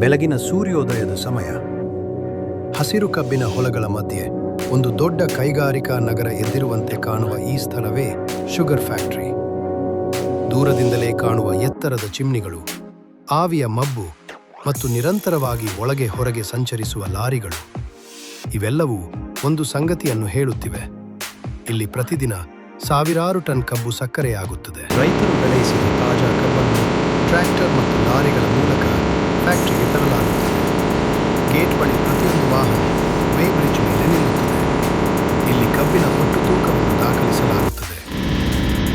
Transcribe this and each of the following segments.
ಬೆಳಗಿನ ಸೂರ್ಯೋದಯದ ಸಮಯ. ಹಸಿರು ಕಬ್ಬಿನ ಹೊಲಗಳ ಮಧ್ಯೆ ಒಂದು ದೊಡ್ಡ ಕೈಗಾರಿಕಾ ನಗರ ಎದ್ದಿರುವಂತೆ ಕಾಣುವ ಈ ಸ್ಥಳವೇ ಶುಗರ್ ಫ್ಯಾಕ್ಟರಿ. ದೂರದಿಂದಲೇ ಕಾಣುವ ಎತ್ತರದ ಚಿಮ್ನಿಗಳು, ಆವಿಯ ಮಬ್ಬು ಮತ್ತು ನಿರಂತರವಾಗಿ ಒಳಗೆ ಹೊರಗೆ ಸಂಚರಿಸುವ ಲಾರಿಗಳು ಇವೆಲ್ಲವೂ ಒಂದು ಸಂಗತಿಯನ್ನು ಹೇಳುತ್ತಿವೆ. ಇಲ್ಲಿ ಪ್ರತಿದಿನ ಸಾವಿರಾರು ಟನ್ ಕಬ್ಬು ಸಕ್ಕರೆಯಾಗುತ್ತದೆ. ರೈತರು ಬೆಳೆಸಿದ ತಾಜಾ ಕಬ್ಬನ್ನು ಟ್ರ್ಯಾಕ್ಟರ್ ಮತ್ತು ಲಾರಿಗಳ ಮೂಲಕ ಫ್ಯಾಕ್ಟರಿಗೆ ತರಲಾಗುತ್ತದೆ. ಗೇಟ್ ಬಳಿ ಪ್ರತಿಯೊಂದು ವಾಹನ ವೇ ಬ್ರಿಡ್ಜ್ ಮೇಲೆ ನಿಲ್ಲುತ್ತದೆ. ಇಲ್ಲಿ ಕಬ್ಬಿನ ಒಟ್ಟು ತೂಕವನ್ನು ದಾಖಲಿಸಲಾಗುತ್ತದೆ.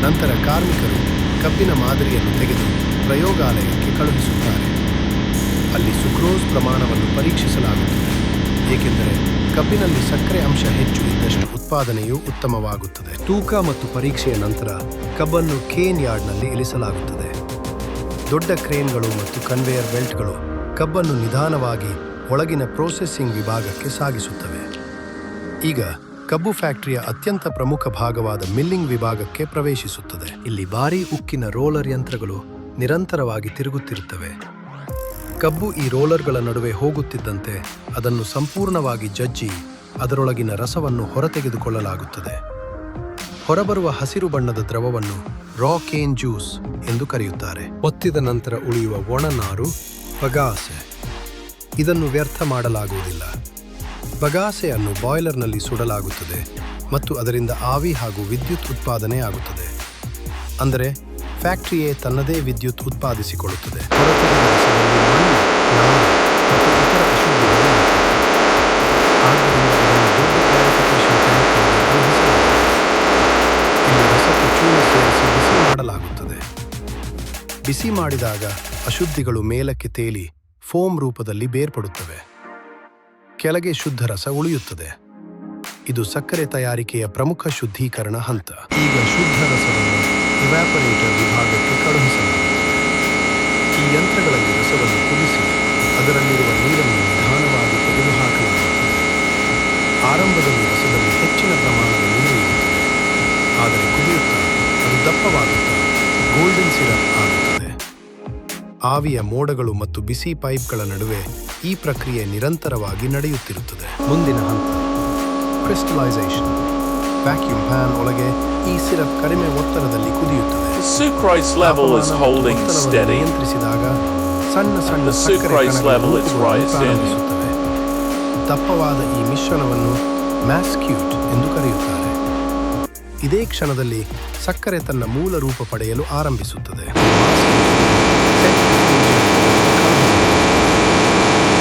ನಂತರ ಕಾರ್ಮಿಕರು ಕಬ್ಬಿನ ಮಾದರಿಯನ್ನು ತೆಗೆದು ಪ್ರಯೋಗಾಲಯಕ್ಕೆ ಕಳುಹಿಸುತ್ತಾರೆ. ಅಲ್ಲಿ ಸುಕ್ರೋಸ್ ಪ್ರಮಾಣವನ್ನು ಪರೀಕ್ಷಿಸಲಾಗುತ್ತದೆ, ಏಕೆಂದರೆ ಕಬ್ಬಿನಲ್ಲಿ ಸಕ್ಕರೆ ಅಂಶ ಹೆಚ್ಚು ಇದ್ದಷ್ಟು ಉತ್ಪಾದನೆಯು ಉತ್ತಮವಾಗುತ್ತದೆ. ತೂಕ ಮತ್ತು ಪರೀಕ್ಷೆಯ ನಂತರ ಕಬ್ಬನ್ನು ಕೇನ್ ಯಾರ್ಡ್ನಲ್ಲಿ ಇಳಿಸಲಾಗುತ್ತದೆ. ದೊಡ್ಡ ಕ್ರೇನ್ಗಳು ಮತ್ತು ಕನ್ವೇಯರ್ ಬೆಲ್ಟ್ಗಳು ಕಬ್ಬನ್ನು ನಿಧಾನವಾಗಿ ಒಳಗಿನ ಪ್ರೊಸೆಸಿಂಗ್ ವಿಭಾಗಕ್ಕೆ ಸಾಗಿಸುತ್ತವೆ. ಈಗ ಕಬ್ಬು ಫ್ಯಾಕ್ಟರಿಯ ಅತ್ಯಂತ ಪ್ರಮುಖ ಭಾಗವಾದ ಮಿಲ್ಲಿಂಗ್ ವಿಭಾಗಕ್ಕೆ ಪ್ರವೇಶಿಸುತ್ತದೆ. ಇಲ್ಲಿ ಭಾರೀ ಉಕ್ಕಿನ ರೋಲರ್ ಯಂತ್ರಗಳು ನಿರಂತರವಾಗಿ ತಿರುಗುತ್ತಿರುತ್ತವೆ. ಕಬ್ಬು ಈ ರೋಲರ್ಗಳ ನಡುವೆ ಹೋಗುತ್ತಿದ್ದಂತೆ ಅದನ್ನು ಸಂಪೂರ್ಣವಾಗಿ ಜಜ್ಜಿ ಅದರೊಳಗಿನ ರಸವನ್ನು ಹೊರತೆಗೆದುಕೊಳ್ಳಲಾಗುತ್ತದೆ. ಹೊರಬರುವ ಹಸಿರು ಬಣ್ಣದ ದ್ರವವನ್ನು ರಾ ಕೇನ್ ಜ್ಯೂಸ್ ಎಂದು ಕರೆಯುತ್ತಾರೆ. ಒತ್ತಿದ ನಂತರ ಉಳಿಯುವ ಒಣನಾರು ಬಗಾಸೆ. ಇದನ್ನು ವ್ಯರ್ಥ ಮಾಡಲಾಗುವುದಿಲ್ಲ. ಬಗಾಸೆಯನ್ನು ಬಾಯ್ಲರ್ನಲ್ಲಿ ಸುಡಲಾಗುತ್ತದೆ ಮತ್ತು ಅದರಿಂದ ಆವಿ ಹಾಗೂ ವಿದ್ಯುತ್ ಉತ್ಪಾದನೆಯಾಗುತ್ತದೆ. ಅಂದರೆ ಫ್ಯಾಕ್ಟರಿಯೇ ತನ್ನದೇ ವಿದ್ಯುತ್ ಉತ್ಪಾದಿಸಿಕೊಳ್ಳುತ್ತದೆ. ಹೊರತೆಗೆದ ರಸದಲ್ಲಿ ಮಣ್ಣು, ನಾರು ಮತ್ತು ಇತರ ಅಶುದ್ಧಿಗಳು ಇರುತ್ತವೆ. ಆದ್ದರಿಂದ ಇದನ್ನು ದೊಡ್ಡ ಪ್ಯೂರಿಫಿಕೇಶನ್ ಟ್ಯಾಂಕ್ಗಳಿಗೆ ಕಳುಹಿಸಲಾಗುತ್ತದೆ. ಇಲ್ಲಿ ರಸಕ್ಕೆ ಚೂರು ಸೇರಿಸಿ ಬಿಸಿ ಮಾಡಲಾಗುತ್ತದೆ. ಬಿಸಿ ಮಾಡಿದಾಗ ಅಶುದ್ಧಿಗಳು ಮೇಲಕ್ಕೆ ತೇಲಿ ಫೋಮ್ ರೂಪದಲ್ಲಿ ಬೇರ್ಪಡುತ್ತವೆ. ಕೆಳಗೆ ಶುದ್ಧ ರಸ ಉಳಿಯುತ್ತದೆ. ಇದು ಸಕ್ಕರೆ ತಯಾರಿಕೆಯ ಪ್ರಮುಖ ಶುದ್ಧೀಕರಣ ಹಂತ. ಈಗ ಶುದ್ಧ ರಸವನ್ನು ಇವ್ಯಾಪರೇಟರ್ ವಿಭಾಗಕ್ಕೆ ಕಳುಹಿಸಲಾಗುತ್ತದೆ. ಈ ಯಂತ್ರಗಳಲ್ಲಿ ರಸವನ್ನು ಕುದಿಸಿ ಅದರಲ್ಲಿರುವ ನೀರನ್ನು ನಿಧಾನವಾಗಿ ತೆಗೆದುಹಾಕಲಾಗುತ್ತದೆ. ಆರಂಭದಲ್ಲಿ ರಸದಲ್ಲಿ ಹೆಚ್ಚಿನ ಪ್ರಮಾಣದ ನೀರು ಇರುತ್ತದೆ, ಆದರೆ ಕುದಿಯುತ್ತಾ ಅದು ದಪ್ಪವಾಗುತ್ತಾ ಗೋಲ್ಡನ್ ಸಿರಪ್ ಆಗುತ್ತದೆ. ಆವಿಯ ಮೋಡಗಳು ಮತ್ತು ಬಿಸಿ ಪೈಪ್ಗಳ ನಡುವೆ ಈ ಪ್ರಕ್ರಿಯೆ ನಿರಂತರವಾಗಿ ನಡೆಯುತ್ತಿರುತ್ತದೆ. ಮುಂದಿನ ಹಂತ ಕ್ರಿಸ್ಟಲೈಸೇಷನ್. ವ್ಯಾಕ್ಯೂಮ್ ಫ್ಯಾನ್ ಒಳಗೆ ಈ ಸಿರಪ್ ಕಡಿಮೆ ಒತ್ತಡದಲ್ಲಿ ಕುದಿಯುತ್ತದೆ. ನಿಯಂತ್ರಿಸಿದಾಗ ಸಣ್ಣ ಸಣ್ಣ ಸಕ್ಕರೆ ಕಣಗಳು ಪ್ರಾರಂಭಿಸುತ್ತವೆ. ದಪ್ಪವಾದ ಈ ಮಿಶ್ರಣವನ್ನು ಮ್ಯಾಸ್ಕ್ಯೂಟ್ ಎಂದು ಕರೆಯುತ್ತಾರೆ. ಇದೇ ಕ್ಷಣದಲ್ಲಿ ಸಕ್ಕರೆ ತನ್ನ ಮೂಲ ರೂಪ ಪಡೆಯಲು ಆರಂಭಿಸುತ್ತದೆ.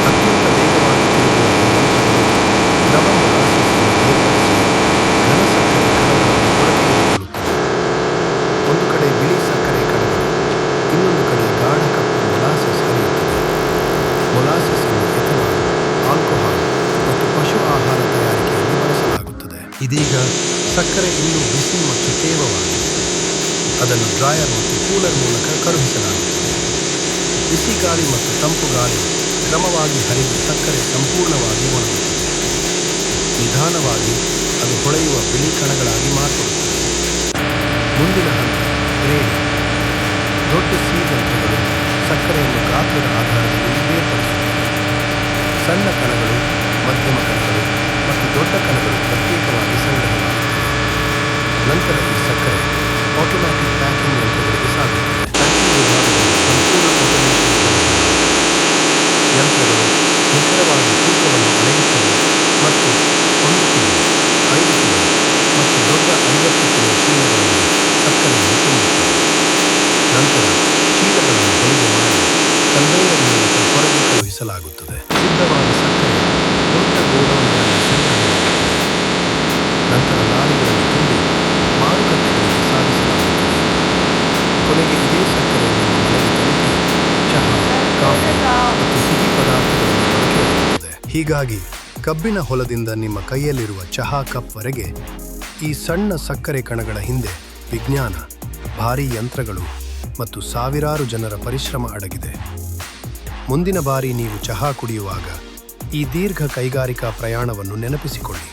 ಅತ್ಯಂತ ವೇಗವಾಗಿ ತಿರುಗುವ ದ್ರವ ಮೊಲಾಸಿಸ್‌ನ್ನು ಬೇರ್ಪಡಿಸಿ ಘನ ಸಕ್ಕರೆ ಕಣಗಳನ್ನು ಹೊರತೆಗೆದುಕೊಳ್ಳುತ್ತದೆ. ಒಂದು ಕಡೆ ಬಿಳಿ ಸಕ್ಕರೆ ಕಣಗಳು, ಇನ್ನೊಂದು ಕಡೆ ಗಾಢ ಕಪ್ಪು ಮೊಲಾಸಸ್ ಹರಿಯುತ್ತದೆ. ಮೊಲಾಸಸ್ ಅನ್ನು ಎಥನಾಲ್, ಆಲ್ಕೋಹಾಲ್ ಮತ್ತು ಪಶು ಆಹಾರ ತಯಾರಿಕೆಯಲ್ಲಿ ಬಳಸಲಾಗುತ್ತದೆ. ಇದೀಗ ಸಕ್ಕರೆ ಇನ್ನೂ ಬಿಸಿ ಮತ್ತು ತೇವವಾಗಿದೆ. ಅದನ್ನು ಡ್ರೈಯರ್ ಮತ್ತು ಕೂಲರ್ ಮೂಲಕ ಕಳುಹಿಸಲಾಗುತ್ತದೆ. ಬಿಸಿ ಗಾಳಿ ಮತ್ತು ತಂಪು ಗಾಳಿ ಕ್ರಮವಾಗಿ ಹರಿದು ಸಕ್ಕರೆ ಸಂಪೂರ್ಣವಾಗಿ ಒಣಗುತ್ತದೆ. ನಿಧಾನವಾಗಿ ಅದು ಹೊಳೆಯುವ ಬಿಳಿ ಕಣಗಳಾಗಿ ಮಾರ್ಪಡುತ್ತದೆ. ಮುಂದಿನ ಹಂತ ಗ್ರೇಡಿಂಗ್. ದೊಡ್ಡ ಸೀಡ್ ಯಂತ್ರಗಳು ಸಕ್ಕರೆಯನ್ನು ಗಾತ್ರದ ಆಧಾರದಲ್ಲಿ ಬೇರ್ಪಡಿಸುತ್ತವೆ. ಸಣ್ಣ ಕಣಗಳು, ಮಧ್ಯಮ ಕಣಗಳು ಮತ್ತು ದೊಡ್ಡ ಕಣಗಳು ಪ್ರತ್ಯೇಕವಾಗಿ ಸಂಗ್ರಹವಾಗುತ್ತವೆ. ನಂತರ ಈ ಸಕ್ಕರೆ ಆಟೋಮ್ಯಾಟಿಕ್ ಪ್ಯಾಕಿಂಗ್ ಯಂತ್ರಗಳಿಗೆ ಸಾಗುತ್ತದೆ. ಪ್ಯಾಕಿಂಗ್ ವಿಭಾಗದಲ್ಲಿ ಸಂಪೂರ್ಣ ಆಟೋಮೇಷನ್ ಯಂತ್ರಗಳು ನಿಖರವಾಗಿ ತೂಕವನ್ನು ಅಳೆಯುತ್ತವೆ ಮತ್ತು 1 ಕಿಲೋ, 5 ಕಿಲೋ ಮತ್ತು ದೊಡ್ಡ 50 ಕಿಲೋ ಚೀಲಗಳಲ್ಲಿ ಸಕ್ಕರೆಯನ್ನು ತುಂಬುತ್ತವೆ. ನಂತರ ಚೀಲಗಳನ್ನು ಹೊಲಿಗೆ ಮಾಡಿ ಕನ್ವೇಯರ್ ಮೂಲಕ ಹೊರಗೆ ಕಳುಹಿಸಲಾಗುತ್ತದೆ. ಸಿದ್ಧವಾದ ಸಕ್ಕರೆ ದೊಡ್ಡ ಗೋಡೌನ್ಗಳಲ್ಲಿ ಸಂಗ್ರಹವಾಗುತ್ತದೆ. ನಂತರ ಲಾರಿಗಳಲ್ಲಿ ತುಂಬಿ ಮಾರುಕಟ್ಟೆಗಳಿಗೆ ಸಾಗಿಸಲಾಗುತ್ತದೆ. ಕೊನೆಗೆ ಇದೇ ಸಕ್ಕರೆ ನಿಮ್ಮ ಮನೆಗೆ ತಲುಪಿ ಚಹಾ, ಕಾಫಿ ಮತ್ತು ಸಿಹಿ ಪದಾರ್ಥಗಳಲ್ಲಿ ಬಳಕೆಯಾಗುತ್ತದೆ. ಹೀಗಾಗಿ ಕಬ್ಬಿನ ಹೊಲದಿಂದ ನಿಮ್ಮ ಕೈಯಲ್ಲಿರುವ ಚಹಾ ಕಪ್ವರೆಗೆ ಈ ಸಣ್ಣ ಸಕ್ಕರೆ ಕಣಗಳ ಹಿಂದೆ ವಿಜ್ಞಾನ, ಭಾರೀ ಯಂತ್ರಗಳು ಮತ್ತು ಸಾವಿರಾರು ಜನರ ಪರಿಶ್ರಮ ಅಡಗಿದೆ. ಮುಂದಿನ ಬಾರಿ ನೀವು ಚಹಾ ಕುಡಿಯುವಾಗ ಈ ದೀರ್ಘ ಕೈಗಾರಿಕಾ ಪ್ರಯಾಣವನ್ನು ನೆನಪಿಸಿಕೊಳ್ಳಿ.